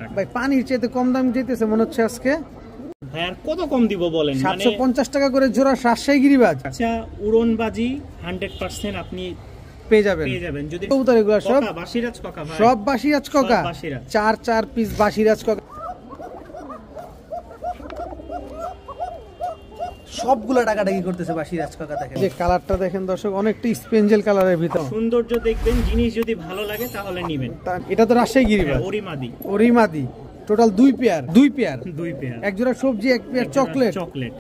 টাকা। ভাই পানির চাইতে কম দাম দিতেছে মনে হচ্ছে আজকে। ভাই আর কত কম দিব বলেন? 750 টাকা করে জোড়া রাজশাহী গিরিবাজ। আচ্ছা উড়নবাজি 100% আপনি পেয়ে যাবেন যদি কবুতর এগুলো সব বাসিরাজ কাকা ভাই, সব বাসিরাজ কাকা, 4 পিস বাসিরাজ কাকা, সবগুলা টাকাটাকি করতেছে বাসিরাজ কাকা। দেখেন যে কালারটা দেখেন দর্শক, অনেকটা স্পেঞ্জেল কালারের ভিতর, সৌন্দর্য দেখবেন। জিনিস যদি ভালো লাগে তাহলে নেবেন। এটা তো রাজশাহী গিরিবাজ, ওরিমাদি টোটাল 2 পেয়ার এক জোড়া সবজি, এক পেয়ার চকলেট।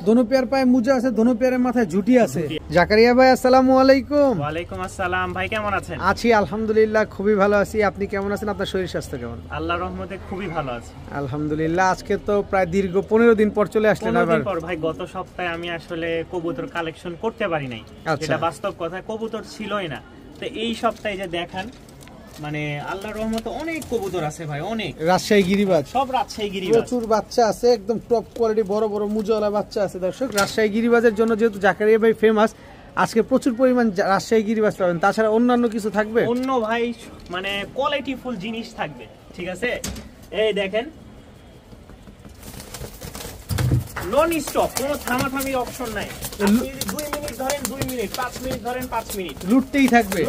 দোনো পেয়ার পায়ে মুজা আছে, দোনো পেয়ারের মাথায় ঝুটি আছে। জাকারিয়া ভাই আসসালামু আলাইকুম। ওয়ালাইকুম আসসালাম ভাই, কেমন আছেন? আছি আলহামদুলিল্লাহ, খুবই ভালো আছি। আপনি কেমন আছেন? আপনার শরীর স্বাস্থ্য কেমন? আল্লাহর রহমতে খুবই ভালো আছি আলহামদুলিল্লাহ। আজকে তো প্রায় দীর্ঘ 15 দিন পর চলে আসলেন আবার। ভাই গত সপ্তাহে আমি আসলে কবুতর কালেকশন করতে পারি নাই, এটা বাস্তব কথা, কবুতর ছিলই না। তো এই সপ্তাহে যে দেখান, মানে আল্লাহর রহমতে অনেক কবুতর আছে ভাই, অনেক। রাজশাহী গিরিবাজ, সব রাজশাহী গিরিবাজ, প্রচুর বাচ্চা আছে, একদম টপ কোয়ালিটি বড় বড় মুজাওয়ালা বাচ্চা আছে। দর্শক রাজশাহী গিরিবাজের জন্য যেহেতু জাকারিয়া ভাই ফেমাস, আজকে প্রচুর পরিমাণ রাজশাহী গিরিবাজ পাবেন। তাছাড়া অন্যান্য কিছু থাকবে, অন্য ভাই মানে কোয়ালিটি ফুল জিনিস থাকবে, ঠিক আছে? এই দেখেন নন স্টপ, কোনো থামাথামির অপশন নাই। আপনি 2 মিনিট ধরেন 2 মিনিট, 5 মিনিট ধরেন 5 মিনিট, লুটতেই থাকবে।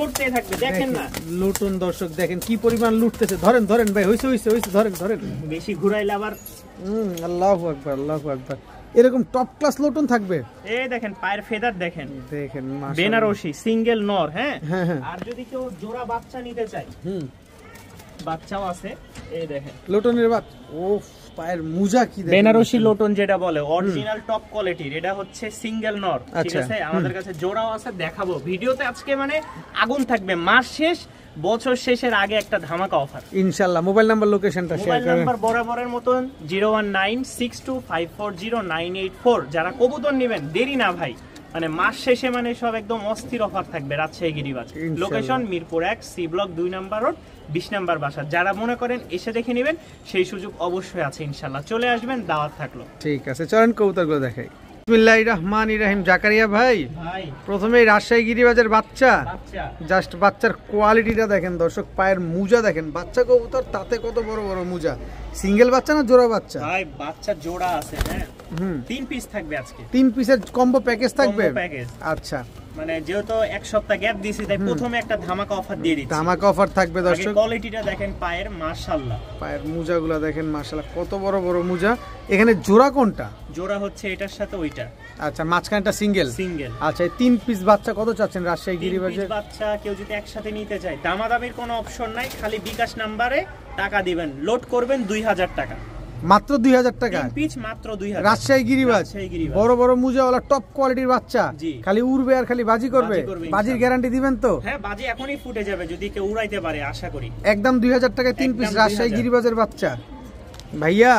দেখেন না লুটুন দর্শক, দেখেন কি পরিমাণ লুটতেছে। ধরেন ভাই, হইছে ধরেন। বেশি ঘুরাইলে আবার আল্লাহু আকবার, আল্লাহু আকবার। এরকম টপ ক্লাস লুটুন থাকবে। এই দেখেন পায়ের ফেদার দেখেন মাশাআল্লাহ, বেনারসি সিঙ্গেল নর। হ্যাঁ, আর যদি কেউ জোড়া বাচ্চা নিতে চায়, বাচ্চাও আছে। এই দেখেন লোটনের বাচ্চা, ওফ পায়ের মুজা কি দেখেন, বেনারসি লোটন যেটা বলে, অরিজিনাল টপ কোয়ালিটির। এটা হচ্ছে সিঙ্গেল নর, ঠিক আছে? আমাদের কাছে জোড়াও আছে, দেখাবো ভিডিওতে। আজকে মানে আগুন থাকবে, মাস শেষ বছর শেষের আগে একটা ধামাকা অফার ইনশাআল্লাহ। মোবাইল নাম্বার লোকেশনটা শেয়ার করেন। মোবাইল নাম্বার বরাবরের মতন 01962540984। যারা কবুতর নেবেন দেরি না ভাই, মানে মাস শেষে মানে সব একদম অস্থির অফার থাকবে রাজশাহী গিরিবাজ। Location Mirpur 1 C block 2 number road 20 number বাসা। যারা মনে করেন এসে দেখে নেবেন, সেই সুযোগ অবশ্যই আছে ইনশাআল্লাহ। চলে আসবেন, দাওয়াত থাকলো। ঠিক আছে, চলেন কবুতরগুলো দেখাই। বিসমিল্লাহির রহমানির রহিম। জাকারিয়া ভাই, প্রথমেই রাজশাহী গিরিবাজের বাচ্চা, জাস্ট বাচ্চার কোয়ালিটিটা দেখেন দর্শক, পায়ের মুজা দেখেন। বাচ্চা কবুতর তাতে কত বড় বড় মুজা। সিঙ্গেল বাচ্চা না জোড়া বাচ্চা? ভাই বাচ্চা জোড়া আছে। হ্যাঁ, 3 পিস থাকবে আজকে, 3 পিসের কম্বো প্যাকেজ থাকবে। আচ্ছা, মানে যেহেতু এক সপ্তাহ গ্যাপ দিয়েছি, তাই প্রথমে একটা ধামাকা অফার দিয়ে দিচ্ছি। ধামাকা অফার থাকবে দর্শক। কোয়ালিটিটা দেখেন পায়ের, মাশাআল্লাহ। পায়ের মুজাগুলো দেখেন মাশাআল্লাহ, কত বড় বড় মুজা। এখানে জোড়া কোনটা? জোড়া হচ্ছে এটার সাথে ওইটা। আচ্ছা, মাঝখানটা সিঙ্গেল। আচ্ছা, এই 3 পিস বাচ্চা কত চাচ্ছেন রাজশাহী গিরিবাজে? 3 পিস বাচ্চা কেউ যদি একসাথে নিতে চায়, দামাদামির কোনো অপশন নাই, খালি বিকাশ নাম্বারে টাকা দিবেন, লোড করবেন 2000 টাকা, মাত্র 2000 টাকা 3 পিস, মাত্র 2000। রাজশাহী গিরিবাজ, বড় বড় মুজাওয়ালা টপ কোয়ালিটির বাচ্চা, খালি উড়বে আর খালি বাজি করবে। বাজির গ্যারান্টি দিবেন তো? হ্যাঁ, বাজি এখনই ফুটে যাবে যদি কেউ উড়াইতে পারে, আশা করি। একদম 2000 টাকায় 3 পিস রাজশাহী গিরিবাজের বাচ্চা। ভাইয়া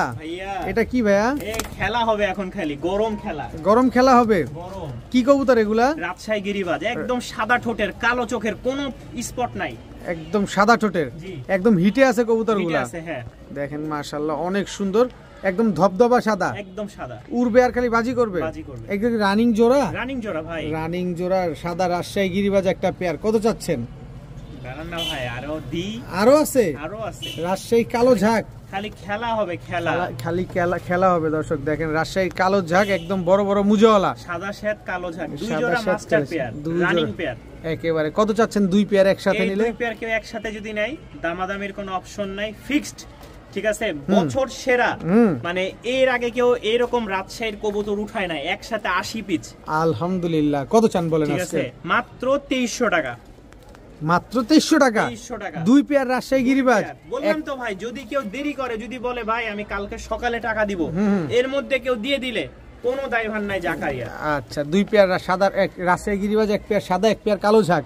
এটা কি ভাইয়া? এই খেলা হবে এখন, খালি গরম খেলা, গরম খেলা হবে। গরম কি কবুতর এগুলা? রাজশাহী গিরিবাজ, একদম সাদা ঠোঁটের, কালো চোখের, কোনো স্পট নাই, একদম সাদা ঠোঁটের, একদম হিটে আছে কবুতরগুলা। হ্যাঁ দেখেন মাশাআল্লাহ, অনেক সুন্দর, একদম ধবধবা সাদা, একদম সাদা, উড়বে আর খালি বাজি করবে। একদম রানিং জোড়া, ভাই, রানিং জোড়া সাদা রাজশাহী গিরিবাজ একটা পেয়ার। কত চাচ্ছেন? না ভাই, আরো আছে রাজশাহী কালো ঝাঁক, খালি খেলা হবে, খালি খেলা হবে দর্শক। দেখেন রাজশাহী কালো ঝাঁক, একদম বড় বড় মুজাওয়ালা, সাদা শ্বেত কালো ঝাঁক, দুই জোড়া মাস্টার পেয়ার, রানিং পেয়ার একেবারে। কত চাচ্ছেন 2 পেয়ার একসাথে নিলে? 2 পেয়ার কেউ একসাথে যদি নেয়, দামাদামির কোনো অপশন নাই, ফিক্সড, ঠিক আছে? বছর সেরা, মানে এর আগে কেউ এরকম রাজশাহীর কবুতর উঠায় নাই একসাথে 80 পিস। আলহামদুলিল্লাহ। কত চান বলেন? ঠিক আছে, মাত্র 2300 টাকা, মাত্র 2300 টাকা 2 পেয়ার রাজশাহী গিরিবাজ। বললাম তো ভাই, যদি কেউ দেরি করে, যদি বলে ভাই আমি কালকে সকালে টাকা দিব, এর মধ্যে কেউ দিয়ে দিলে কোনো দায়ভার নাই জাকারিয়া। আচ্ছা, 2 পেয়ার সাদা, এক রাজশাহী গিরিবাজ, 1 পেয়ার সাদা, 1 পেয়ার কালো ঝাঁক,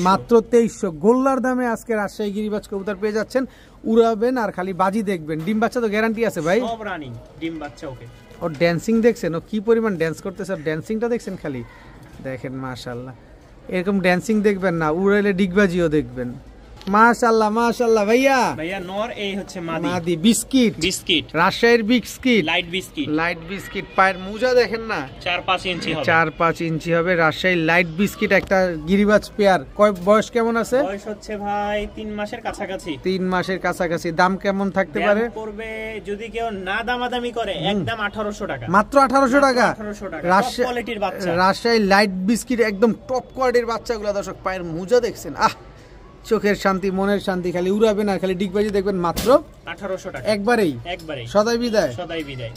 মাত্র 2300। গোল্লার দামে আজকে রাজশাহী গিরিবাজ কবুতর পেয়ে যাচ্ছেন। উড়াবেন আর খালি বাজি দেখবেন। ডিম বাচ্চা তো গ্যারান্টি আছে ভাই? সব রানিং ডিম বাচ্চা। ওকে, ওর ড্যান্সিং দেখছেন, ও কি পরিমাণ ড্যান্স করতেছে, ড্যান্সিংটা দেখছেন খালি, দেখেন মাশাআল্লাহ। এরকম ড্যান্সিং দেখবেন না, উড়াইলে ডিগবাজিও দেখবেন। মাশাআল্লাহ মাশাআল্লাহ ভাইয়া। ভাইয়া নর, এই হচ্ছে মাদি। মাদি বিস্কিট, বিস্কিট রাজশাহীর biscuit, light biscuit. Light biscuit. পায়ের মোজা দেখেন না, 4-5 ইঞ্চি হবে। 4-5 ইঞ্চি হবে। রাজশাহী লাইট বিস্কিট একটা গিরিবাজ পেয়ার। কয় বয়স কেমন আছে? বয়স হচ্ছে ভাই 3 মাসের কাছাকাছি। 3 মাসের কাছাকাছি। দাম কেমন থাকতে পারে? দাম পড়বে যদি কেউ না দামাদামি করে একদম 1800 টাকা। মাত্র 1800 টাকা। 1800 টাকা। টপ কোয়ালিটির বাচ্চা। রাজশাহী লাইট বিস্কিট একদম টপ কোয়ালিটির বাচ্চাগুলো দর্শক। পায়ের মোজা দেখছেন, চোখের শান্তি, মনের শান্তি। খালি উড়াবে না, খালি ডিগবাজি দেখবেন। মাত্র 1800 টাকা। একবারেই সদাই বিদায়। সদাই বিদায়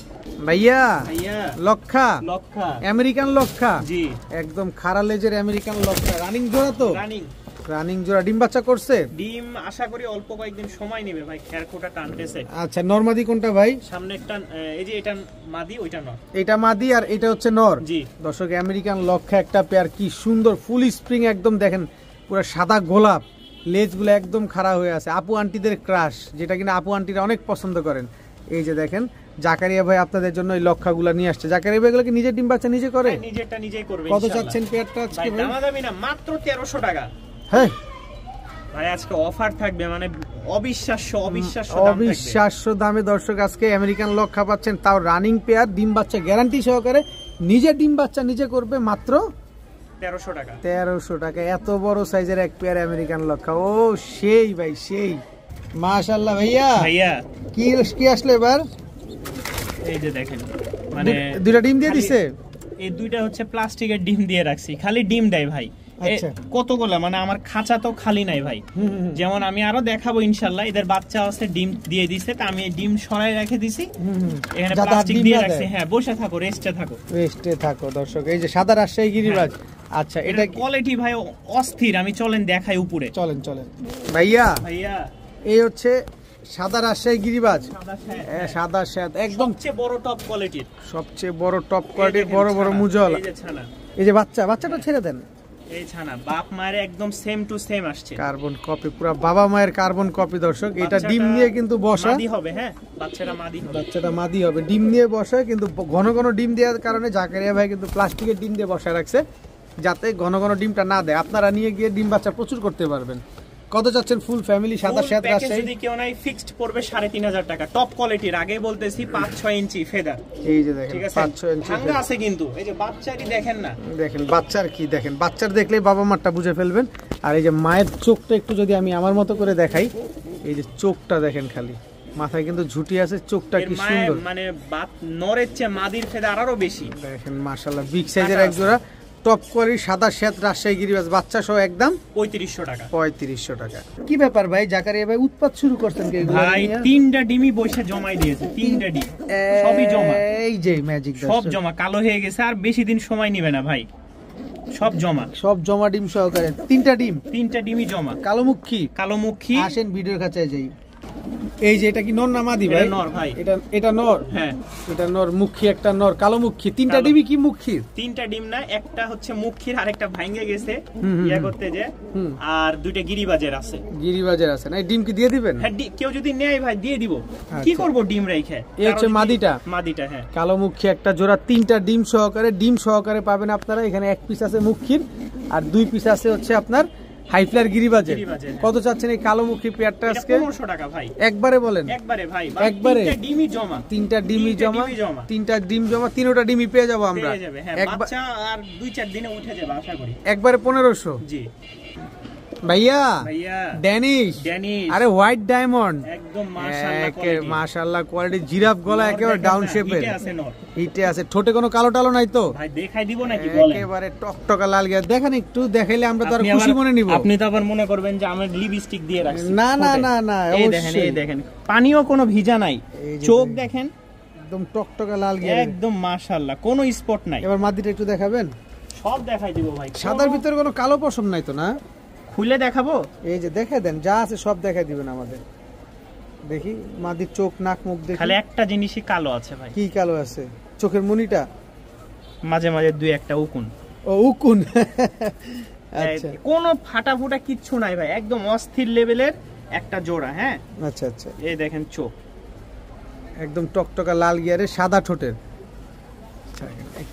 ভাইয়া। ভাইয়া লক্ষা, লক্ষা আমেরিকান লক্ষা। জি, একদম খাড়া লেজের আমেরিকান লক্ষা। রানিং জোড়া তো? রানিং জোড়া। ডিম বাচ্চা করছে? ডিম আশা করি অল্প কয়েকদিন সময় নেবে ভাই, খেরখোটা টানতেছে। আচ্ছা, নরমাদি কোনটা ভাই? সামনে একটা, এই যে এটা মাদি, ওইটা নর। এটা মাদি আর এটা হচ্ছে নর। জি দর্শক, আমেরিকান লক্ষা একটা পেয়ার। কি সুন্দর ফুল স্প্রিং একদম দেখেন, পুরো সাদা গোলাপ। লেজগুলো একদম খাড়া হয়ে আছে। আপু আন্টিদের ক্রাশ, যেটা কিনা আপু আন্টিরা অনেক পছন্দ করেন। এই যে দেখেন, জাকারিয়া ভাই আপনাদের জন্য এই লক্ষাগুলো নিয়ে আসছে। জাকারিয়া ভাই এগুলো কি নিজের ডিম বাচ্চা নিজে করে? নিজেরটা নিজেই করবে। কত চাচ্ছেন পেয়ারটা আজকে ভাই? দামাদামি না, মাত্র 1300 টাকা। হ্যাঁ ভাই আজকে অফার থাকবে, মানে অবিশ্বাস্য দামে দর্শক আজকে আমেরিকান লক্ষা পাচ্ছেন, তাও রানিং পেয়ার, ডিম বাচ্চা গ্যারান্টি সহকারে। নিজের ডিম বাচ্চা নিজে করবে, মাত্র 1300 টাকা। 1300 টাকা। এত বড় সাইজের এক পেয়ার আমেরিকান লক্ষা। ও সেই ভাই সেই। মাশাআল্লাহ ভাইয়া। ভাইয়া কি আসলে এবার? এই যে দেখেন, মানে দুইটা ডিম দিয়ে দিছে। এই দুইটা হচ্ছে প্লাস্টিকের ডিম দিয়ে রাখছি, খালি ডিম দেয় ভাই। কতগুলা, মানে আমার খাঁচা তো খালি নাই ভাই। যেমন আমি আরো দেখাবো ইনশাল্লাহ। এদের বাচ্চা আছে, ডিম দিয়ে দিছে, তা আমি ডিম সরাই রেখে দিছি, এখানে প্লাস্টিক দিয়ে রাখছি। হ্যাঁ, বসে থাকো, রেস্টে থাকো দর্শক। এই যে সাদা রাজশাহী গিরিবাজ। আচ্ছা, এটা কোয়ালিটি ভাই অস্থির। আমি চলেন দেখাই উপরে, চলেন ভাইয়া। এই হচ্ছে সাদা রাজশাহী গিরিবাজ, সাদা শ্যাদ, একদম সবচেয়ে বড় টপ কোয়ালিটির, বড় বড় মুজল। এই যে বাচ্চাটা ছেড়ে দেন। এই ছানা বাপ মায়ের একদম সেম টু সেম আসছে, কার্বন কপি, পুরো বাবা মায়ের কার্বন কপি দর্শক। এটা ডিম নিয়ে কিন্তু বসা হবে। হ্যাঁ, বাচ্চাটা মাদি হবে, ডিম নিয়ে বসা। কিন্তু ঘন ঘন ডিম দেওয়ার কারণে জাকারিয়া ভাই কিন্তু প্লাস্টিকের ডিম দিয়ে বসায় রাখছে, যাতে ঘন ঘন ডিমটা না দেয়। আপনারা নিয়ে গিয়ে ডিম বাচ্চা প্রচুর করতে পারবেন। কত চাচ্ছেন ফুল ফ্যামিলি সাদা শ্যাদ রাজশাহী? যদি কেউ নাই, ফিক্সড পড়বে 3500 টাকা। টপ কোয়ালিটির, আগে বলতেছি 5-6 ইঞ্চি ফেদার। এই যে দেখেন 5-6 ইঞ্চি ভাঙা আছে কিন্তু। এই যে বাচ্চাটি দেখেন না, দেখেন বাচ্চার কি, দেখেন বাচ্চার দেখলেই বাবা মারটা বুঝে ফেলবেন। আর এই যে মায়ের চোখটা একটু যদি আমি আমার মতো করে দেখাই, এই যে চোখটা দেখেন, খালি মাথায় কিন্তু ঝুটি আছে, চোখটা কি সুন্দর। মানে নরের চেয়ে মাদির ফেদার আরো বেশি। দেখেন মাশাআল্লাহ, বিগ সাইজের এক জোড়া টপ কোয়ালিটি সাদা শ্বেত রাজশাহী গিরিবাজ, বাচ্চা সহ একদম 3500 টাকা। 3500 টাকা। কি ব্যাপার ভাই, জাকারিয়া ভাই উৎপাত শুরু করছেন কি? ভাই 3টা ডিমই বসে জমাই দিয়েছে, 3টা ডিম সবই জমা। এই যে ম্যাজিক, সব জমা, কালো হয়ে গেছে, আর বেশি দিন সময় নেবে না ভাই। সব জমা ডিম সহকারে 3টা ডিমই জমা। কালোমুখী। আসেন ভিডিওর কাছে যাই। এই যে এটা কি নর না মাদি ভাই? নর ভাই। এটা নর। হ্যাঁ, এটা নর। মুখী একটা নর, কালোমুখী। 3টা ডিমই কি মুখীর? 3টা ডিম না, একটা হচ্ছে মুখীর, আর একটা ভাঙে গেছে ইয়া করতে যে, আর 2টা গিরিবাজের আছে। না, ডিম কি দিয়ে দিবেন? হ্যাঁ, কেউ যদি নেয় ভাই দিয়ে দিব। কি করব ডিম রেখে? এই হচ্ছে মাদিটা। হ্যাঁ, কালোমুখী একটা জোড়া, 3টা ডিম সহকারে পাবেন আপনারা। এখানে 1 পিস আছে মুখীর, আর 2 পিস আছে হচ্ছে আপনার হাইফ্লার গিরিবাজের। কত চাচ্ছেন এই কালোমুখী পেয়ারটা আজকে? 1500 টাকা ভাই। একবারে বলেন? একবারে ভাই, একবারে। 3টা ডিমই জমা। 3টা ডিমই জমা। 3টা ডিম জমা, 3টা ডিমই পেয়ে যাব আমরা। হ্যাঁ, বাচ্চা আর 2-4 দিনে উঠে যাবে আশা করি। একবারে 1500। জি ভাইয়া। ড্যানিশ। আরে হোয়াইট ডায়মন্ড, একদম মাশাআল্লাহ কোয়ালিটি। জিরাফ গলা, একেবারে ডাউন শেপের। হিটে আছে। ঠোঁটে কোনো কালো টালো নাই তো ভাই? দেখাই দিব নাকি বলেন? একেবারে টকটকা লাল গিয়া। দেখেন একটু দেখাইলে আমরা তো আর খুশি মনে নিব। আপনি তো আবার মনে করবেন যে আমি লিপস্টিক দিয়ে রাখছি। না, এই দেখেন পানিও কোনো ভিজা নাই। চোখ দেখেন, একদম টকটকা লাল গিয়া, একদম মাশাআল্লাহ, কোনো স্পট নাই। এবার মাদিটা একটু দেখাবেন? সব দেখাই দিব ভাই। সাদার ভিতরে কোনো কালো পশম নাই তো? না, খুলে দেখাবো? এই যে দেখাই দেন, যা আছে সব দেখাই দিবেন আমাদের। দেখি মাদির চোখ, নাক, মুখ দেখি। খালি একটা জিনিসই কালো আছে ভাই। কি কালো আছে? চোখের মনিটা, মাঝে মাঝে 2-1টা উকুন। ও উকুন। আচ্ছা, কোনো ফাটা ফুটা কিচ্ছু নাই ভাই, একদম অস্থির লেভেলের একটা জোড়া। হ্যাঁ, আচ্ছা। এই দেখেন চোখ, একদম টকটকা লাল গিয়ারে, সাদা ঠোঁটের,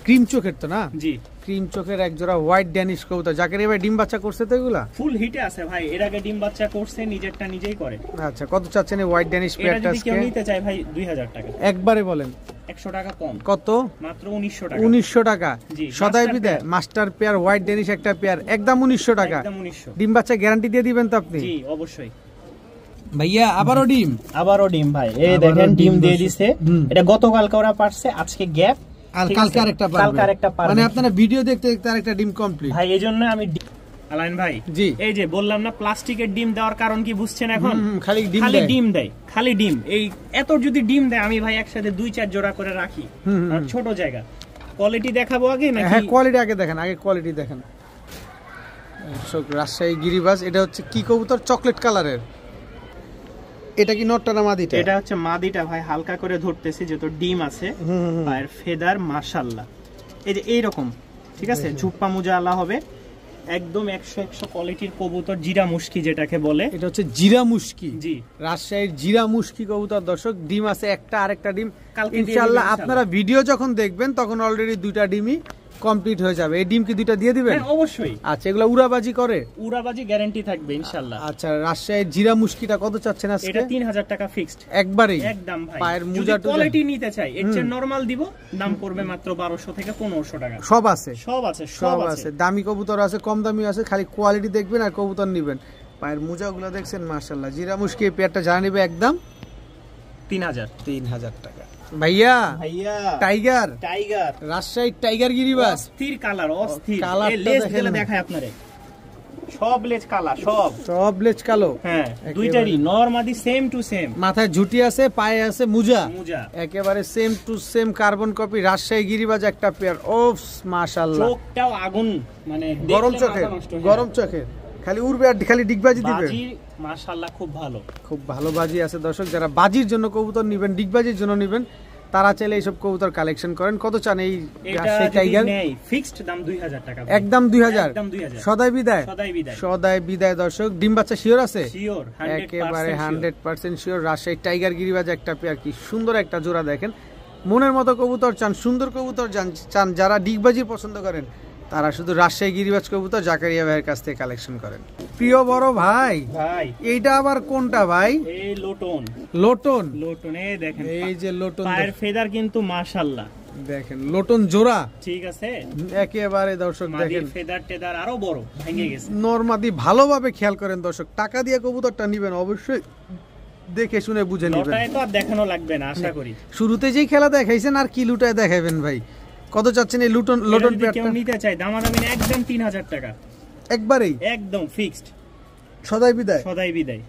ক্রিম চোখের তো না? জি। ক্রিম চোখের এক জোড়া হোয়াইট ড্যানিশ কবুতর। জাকারিয়া ভাই ডিম বাচ্চা করছে তো এগুলা? ফুল হিটে আছে ভাই, এর আগে ডিম বাচ্চা করছে, নিজেরটা নিজেই করে। আচ্ছা, কত চাচ্ছেন এই হোয়াইট ড্যানিশ পেয়ারটা? যদি কেউ নিতে চায় ভাই 2000 টাকা। একবারে বলেন 100 টাকা কম। কত? মাত্র 1900 টাকা। 1900 টাকা সদাই বিদায় মাস্টার পেয়ার হোয়াইট ড্যানিশ একটা পেয়ার, একদম 1900 টাকা। একদম 1900। ডিম বাচ্চা গ্যারান্টি দিয়ে দিবেন তো আপনি? জি অবশ্যই ভাইয়া। আবারও ডিম ভাই, এই দেখেন ডিম দিয়ে দিছে। এটা গতকালকে ওরা পারছে, আজকে গ্যাপ, আর কালকে আরেকটা পারবে। মানে আপনারা ভিডিও দেখতে দেখতে আরেকটা ডিম কমপ্লিট ভাই। এইজন্য আমি আলাইন ভাই, জি এই যে বললাম না প্লাস্টিকের ডিম দেওয়ার কারণ কি বুঝছেন এখন? খালি ডিম দেয়, খালি ডিম। এই এত যদি ডিম দেয় আমি ভাই একসাথে 2-4 জোড়া করে রাখি, আর ছোট জায়গা। কোয়ালিটি দেখাবো আগে নাকি? হ্যাঁ কোয়ালিটি আগে দেখেন, আগে কোয়ালিটি দেখেন। রাজশাহী গিরিবাজ, এটা হচ্ছে কি কবুতর? চকলেট কালারের। এটা কি নটটা না মাদিটা? এটা হচ্ছে মাদিটা ভাই, হালকা করে ধরতেছি যেহেতু ডিম আছে। পায়ের ফেদার মাশাআল্লাহ এই যে এইরকম, ঠিক আছে? ঝুপ্পা মুজা আলা হবে, একদম 100 কোয়ালিটির কবুতর, জিরা মুশকি যেটাকে বলে। এটা হচ্ছে জিরা মুশকি। জি, রাজশাহীর জিরা মুশকি কবুতর। দর্শক ডিম আছে একটা, আরেকটা ডিম ইনশাআল্লাহ আপনারা ভিডিও যখন দেখবেন তখন অলরেডি 2টা ডিমই কমপ্লিট হয়ে যাবে। এই ডিম কি 2টা দিয়ে দিবেন? হ্যাঁ অবশ্যই। আচ্ছা, এগুলা উড়াবাজি করে? উড়াবাজি গ্যারান্টি থাকবে ইনশাআল্লাহ। আচ্ছা, রাজশাহীর জিরা মুশকিটা কত চাচ্ছেন আজকে? এটা 3000 টাকা ফিক্সড একবারেই, একদম ভাই। পায়ের মুজাটা কোয়ালিটি নিতে চাই, এর চেয়ে নরমাল দিব, দাম পড়বে মাত্র 1200 থেকে 1500 টাকা। সব আছে, সব আছে। দামি কবুতর আছে, কম দামি আছে, খালি কোয়ালিটি দেখবেন আর কবুতর নেবেন। পায়ের মুজাগুলো দেখছেন মাশাআল্লাহ। জিরা মুশকি এই পেয়ারটা জানা নেবে একদম 3000 টাকা। ভাইয়া টাইগার রাজশাহী টাইগার গিরিবাজ, অস্থির কালার, অস্থির। এই লেজ গুলো দেখায় আপনারে, সব লেজ কালা, সব লেজ কালো। হ্যাঁ দুইটারই নরমাদি সেম টু সেম। মাথায় ঝুটি আছে, পায়ে আছে মুজা, একেবারে same to same carbon copy. Rajshahi গিরিবাজ একটা পেয়ার। ওফ মাশাআল্লাহ, চোখটাও আগুন, মানে গরম চোখের খালি উড়বে আর খালি ডিগবাজি দিবে। মাশাআল্লাহ খুব ভালো বাজি আছে। দর্শক যারা বাজির জন্য কবুতর নেবেন, ডিগবাজির জন্য নেবেন, তারা চাইলে এইসব কবুতর কালেকশন করেন। কত চান এই টাইগার? ফিক্সড দাম 2000 টাকা, একদম 2000। সদাই বিদায়। দর্শক ডিম বাচ্চা শিওর আছে? শিওর, একেবারে 100% শিওর। রাজশাহী টাইগার গিরিবাজ একটা পেয়ার, কি সুন্দর একটা জোড়া দেখেন। মনের মতো কবুতর চান, সুন্দর কবুতর চান, যারা ডিগবাজি পছন্দ করেন তারা শুধু রাজশাহী গিরিবাজ কবুতর জাকারিয়া ভাইয়ের কাছ থেকে কালেকশন করেন। প্রিয় বড় ভাই, এইটা আবার কোনটা ভাই? এই লোটন। এই দেখেন, এই যে লোটন, পায়ের ফেদার কিন্তু মাশাআল্লাহ দেখেন, লোটন জোড়া, ঠিক আছে একেবারে। দর্শক দেখেন ফেদার টেদার আরো বড়, ভেঙে গেছে। নরমাদি ভালোভাবে খেয়াল করেন দর্শক, টাকা দিয়ে কবুতরটা নেবেন অবশ্যই দেখে শুনে বুঝে নেবেন। ওটাই তো আর দেখানো লাগবে না আশা করি। শুরুতে যেই খেলা দেখাইছেন আর কি লুটায় দেখাবেন ভাই? কত চাচ্ছেন এই লোটন পেয়ারটা? কেউ নিতে চাই দামাদামি না, একদম 3000 টাকা একবারেই, একদম ফিক্সড। সদাই বিদায়।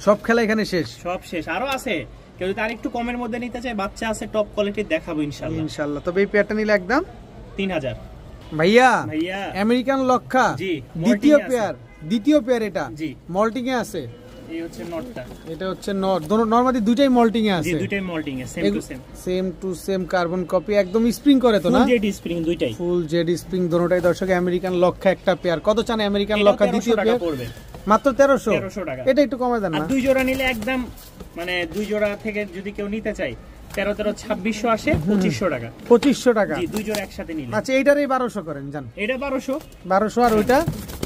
সব খেলা এখানে শেষ, সব শেষ। আরো আছে, কেউ যদি আরেকটু কমের মধ্যে নিতে চায়, বাচ্চা আছে টপ কোয়ালিটির, দেখাবো ইনশাআল্লাহ। তবে এই পেয়ারটা নিলে একদম 3000। ভাইয়া আমেরিকান লক্ষা, দ্বিতীয় পেয়ার এটা মল্টিং এ আছে। এই হচ্ছে নটটা, এটা হচ্ছে নট। নরমালি দুইটাই মল্টিং এ আছে। দুইটাই moulting A, same to same carbon copy, একদম স্প্রিং করে তো না? ফুল জেড স্প্রিং, দুইটাই ফুল জেড স্প্রিং দোনোটাই। দর্শক আমেরিকান লক্ষা একটা পেয়ার, কত চান আমেরিকান লক্ষা দ্বিতীয় পেয়ার? মাত্র 1300 টাকা। এটা একটু কমে দেন না? দুই জোড়া নিলে একদম, মানে দুই জোড়া থেকে যদি কেউ নিতে চায় 13-2600 আসে, 2500 টাকা। 2500 টাকা, জি, দুই জোড়া একসাথে নিলে। আচ্ছা, এইটারই 1200 করেন জান। এটা 1200 আর ওইটা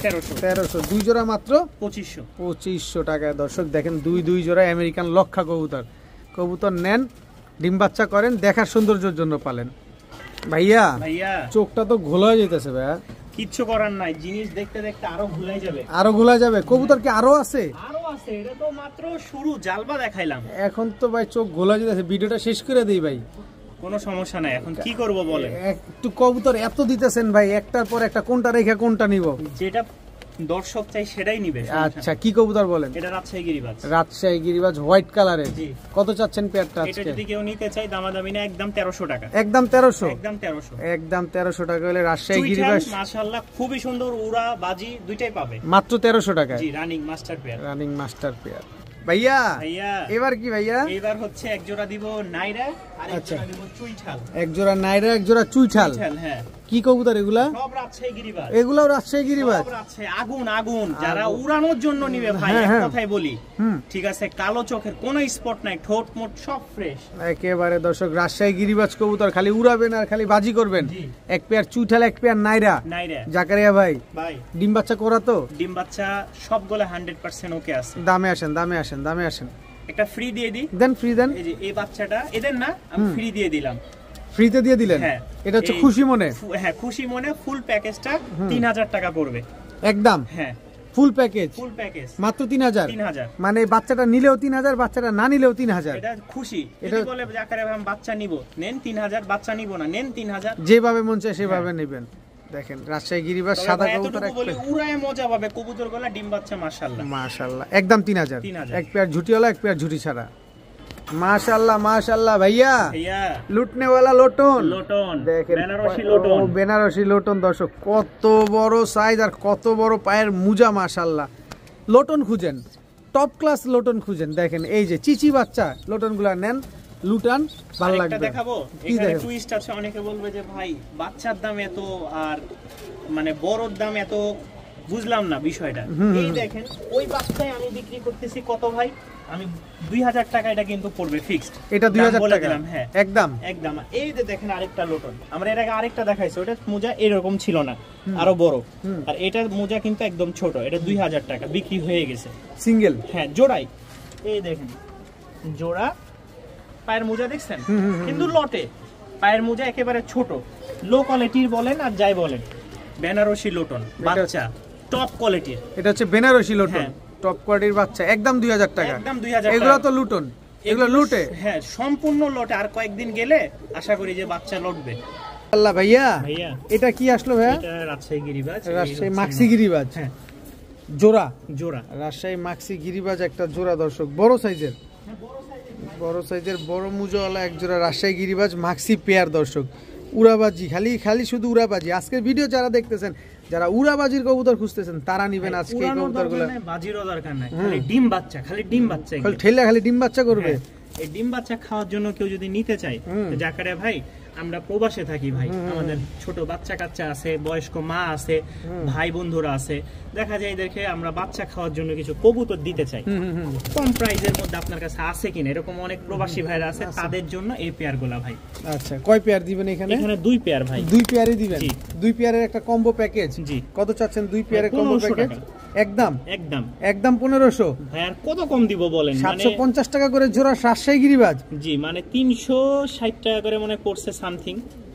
1300, দুই জোড়া মাত্র 2500 টাকায়। দর্শক দেখেন, দুই জোড়া আমেরিকান লক্ষা কবুতর নেন, ডিম বাচ্চা করেন, দেখার সৌন্দর্যের জন্য পালেন। ভাইয়া চোখটা তো ঘোলা হয়ে যেতেছে ভাইয়া। কিচ্ছু করার নাই, জিনিস দেখতে দেখতে আরো ঘুলাই যাবে। কবুতর কি আরো আছে? এটা তো মাত্র শুরু, জালবা দেখাইলাম। এখন তো ভাই চোখ ঘোলা যেতেছে, ভিডিওটা শেষ করে দেই ভাই। কোনো সমস্যা নাই, এখন কি করব বলেন? একটু কবুতর এত দিতেছেন ভাই, একটার পর একটা, কোনটা রেখে কোনটা নিব? যেটা দর্শক চাই সেটাই নিবে। আচ্ছা, কি কবুতর বলেন? এটা রাজশাহী গিরিবাজ হোয়াইট কালারের। কত চাচ্ছেন পেয়ারটা আজকে? এটা যদি কেউ নিতে চায় দামাদামি না, একদম 1300 টাকা। একদম 1300 টাকা হলে রাজশাহী গিরিবাজ মাশাআল্লাহ খুবই সুন্দর, উড়া বাজি দুইটাই পাবে মাত্র 1300 টাকা। জি, রানিং মাস্টার পেয়ার। ভাইয়া এবার কি ভাইয়া? এবার হচ্ছে এক জোড়া দিব নাইরা, আর এক জোড়া দিব চুইঠাল। এক জোড়া নাইরা, এক জোড়া চুইঠাল। হ্যাঁ, কি কবুতর এগুলা? সব রাজশাহী গিরিবাজ। এগুলাও রাজশাহী গিরিবাজ? সব রাজশাহী। আগুন আগুন, যারা উড়ানোর জন্য নিবে ভাই, এক কথাই বলি, ঠিক আছে, কালো চোখের কোনো স্পট নাই, ঠোঁট মোট সব ফ্রেশ একেবারে। দর্শক রাজশাহী গিরিবাজ কবুতর, খালি উড়াবেন আর খালি বাজি করবেন। এক পেয়ার চুইঠাল, এক পেয়ার নাইরা। জাকারিয়া ভাই, ডিম বাচ্চা করা তো? ডিম বাচ্চা সবগুলো 100% ওকে আছে। দামে আসেন, দামে আসেন, দামে আসেন। একটা ফ্রি দিয়ে দিই। দেন, ফ্রি দেন। এই যে এই বাচ্চাটা এদের না, আমি ফ্রি দিয়ে দিলাম। ফ্রিতে দিয়ে দিলেন? হ্যাঁ। এটা হচ্ছে খুশি মনে? হ্যাঁ, খুশি মনে। ফুল প্যাকেজটা 3000 টাকা পড়বে একদম। হ্যাঁ, ফুল প্যাকেজ। ফুল প্যাকেজ মাত্র 3000। 3000 মানে বাচ্চাটা নিলেও 3000, বাচ্চাটা না নিলেও 3000। এটা খুশি। যদি বলে জাকারিয়া ভাই বাচ্চা নিব, নেন 3000, বাচ্চা নিব না, নেন 3000। যেভাবে মন চায় সেভাবে নেবেন। দেখেন রাজশাহী গিরিবাজ সাদা কবুতর, এক বলে উড়ায় মজা পাবে কবুতরগুলো, ডিম বাচ্চা মাশাআল্লাহ মাশাআল্লাহ একদম 3000। এক পেয়ার ঝুটিওয়ালা, এক পেয়ার ঝুটি ছাড়া। মাশাআল্লাহ মাশাআল্লাহ ভাইয়া, লুটনে वाला লোটন। লোটন দেখেন, বেনারসি লোটন। ও বেনারসি লোটন। দর্শক কত বড় সাইজ আর কত বড় পায়ের মুজা, মাশাআল্লাহ। লোটন খুঁজেন, টপ ক্লাস লোটন খুঁজেন। দেখেন এই যে চিচি বাচ্চা লোটনগুলা নেন, লুটান, ভালো লাগবে। দেখাবো এখানে টুইস্ট আছে। অনেকে বলবে যে ভাই বাচ্চার দাম এত আর মানে বড়র দাম এত, বুঝলাম না বিষয়টা। এই দেখেন ওই বাচ্চায় আমি বিক্রি করতেছি কত ভাই? আমি 2000 টাকা এটা কিন্তু পড়বে ফিক্সড। এটা 2000 টাকা দিলাম। হ্যাঁ, একদম একদম। এই যে দেখেন আরেকটা লোটন, আমরা এর আগে আরেকটা দেখাইছি, ওটা মোজা এরকম ছিল না, আরো বড়। আর এটা মোজা কিন্তু একদম ছোট, এটা 2000 টাকা বিক্রি হয়ে গেছে সিঙ্গেল। হ্যাঁ, জোড়াই। এই দেখেন জোড়া, পায়ের মোজা দেখছেন, কিন্তু লটে পায়ের মোজা একেবারে ছোট, লো কোয়ালিটির বলেন আর যাই বলেন, বেনারসি লোটন বাচ্চা টপ কোয়ালিটির। এটা হচ্ছে বেনারসি লোটন, টপ কোয়ালিটির বাচ্চা, একদম 2000 টাকা। একদম 2000 টাকা। এগুলো তো লুটন, এগুলো লুটে। হ্যাঁ, সম্পূর্ণ লটে। আর কয়েকদিন গেলে আশা করি যে বাচ্চা লটবে। আল্লাহ ভাইয়া, এটা কি আসলো ভাইয়া? এটা রাজশাহী গিরিবাজ, রাজশাহী মাক্সি গিরিবাজ। হ্যাঁ, জোড়া জোড়া রাজশাহী মাক্সি গিরিবাজ একটা জোড়া। দর্শক বড় সাইজের, বড় সাইজের বড় মুজোওয়ালা এক জোড়া রাজশাহী গিরিবাজ মাক্সি পেয়ার। দর্শক উড়াবাজি, খালি খালি শুধু উড়াবাজি। আজকের ভিডিও যারা দেখতেছেন, যারা উড়াবাজির কবুতর খুঁজতেছেন, তারা নিবেন আজকে এই কবুতরগুলো। বাজিরও দরকার নাই, খালি ডিম বাচ্চা, খালি ডিম বাচ্চা, খালি ঠেলা খালি ডিম বাচ্চা করবে। এই ডিম বাচ্চা খাওয়ার জন্য কেউ যদি নিতে চায়, জাকারিয়া ভাই আমরা প্রবাসে থাকি ভাই, আমাদের ছোট বাচ্চা কাচ্চা আছে, বয়স্ক মা আছে, ভাই বন্ধুরা আছে, দেখা যায় দেখে আমরা বাচ্চা খাওয়ার জন্য কিছু কবুতর দিতে চাই, কম প্রাইজের মধ্যে আপনার কাছে আছে কিনা, এরকম অনেক প্রবাসী ভাইরা আছে, তাদের জন্য এই পেয়ার গুলা ভাই। আচ্ছা, কয় পেয়ার দিবেন এখানে? এখানে 2 পেয়ার ভাই। 2 পেয়ারই দিবেন? 2 পেয়ারের একটা কম্বো প্যাকেজ। জি। কত চাচ্ছেন 2 পেয়ারের কম্বো প্যাকেজ? একদম একদম একদম 1500 ভাই। আর কত কম দিব বলেন? 750 টাকা করে জোড়া রাজশাহী গিরিবাজ। জি, মানে 360 টাকা করে মনে পড়ছে সামথিং।